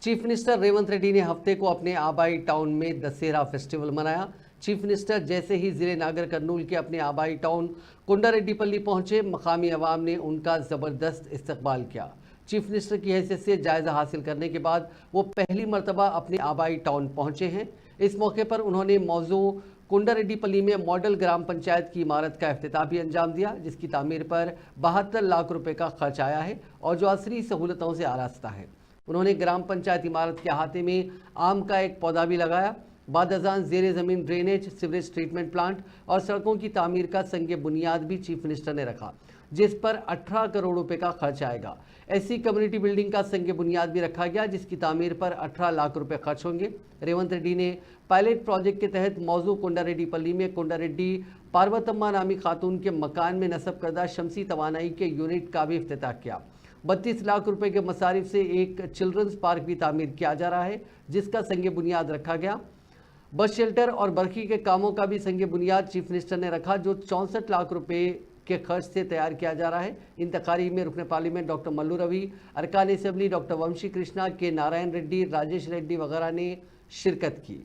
Chief minister Revanth Reddy ने हफ्ते को अपने आबाई टाउन में दशहरा फेस्टिवल मनाया। चीफ मिनिस्टर जैसे ही जिले नागर कर्नूल के अपने आबाई टाउन कुंडारेड्डीपल्ली पहुंचे, मकामी अवाम ने उनका ज़बरदस्त इस्तकबाल किया। चीफ मिनिस्टर की हैसियत से जायज़ा हासिल करने के बाद वो पहली मरतबा अपने आबाई टाउन पहुंचे हैं। इस मौके पर उन्होंने मौजू कुंडारेड्डीपल्ली में मॉडल ग्राम पंचायत की इमारत का इफ्तिताह भी अंजाम दिया, जिसकी तामीर पर 72 लाख रुपए का खर्च आया है और जो असरी सहूलतों से आरास्ता है। उन्होंने ग्राम पंचायत इमारत के अहाते में आम का एक पौधा भी लगाया। बाद अज़ान ज़ेरे ज़मीन ड्रेनेज, सीवरेज ट्रीटमेंट प्लांट और सड़कों की तामीर का संग बुनियाद भी चीफ मिनिस्टर ने रखा, जिस पर 18 करोड़ रुपए का खर्च आएगा। ऐसी कम्युनिटी बिल्डिंग का संग बुनियाद भी रखा गया, जिसकी तामीर पर 18 लाख रुपए खर्च होंगे। रेवंत रेड्डी ने पायलट प्रोजेक्ट के तहत मौजू कुंडारेड्डीपल्ली में कुंडारेड्डी पार्वतम्मा नामी खातून के मकान में नस्ब करदा शमसी तवानाई के यूनिट का भी इफ्तिताह किया। 32 लाख रुपए के मसारिफ से एक चिल्ड्रंस पार्क भी तामीर किया जा रहा है, जिसका संग बुनियाद रखा गया। बस शेल्टर और बरखी के कामों का भी संग बुनियाद चीफ मिनिस्टर ने रखा, जो 64 लाख रुपए के खर्च से तैयार किया जा रहा है। इन तकारीब में रुकन पार्लियामेंट डॉक्टर मल्लू रवि, अरकान असेंबली डॉक्टर वंशी कृष्णा, के नारायण रेड्डी, राजेश रेड्डी वगैरह ने शिरकत की।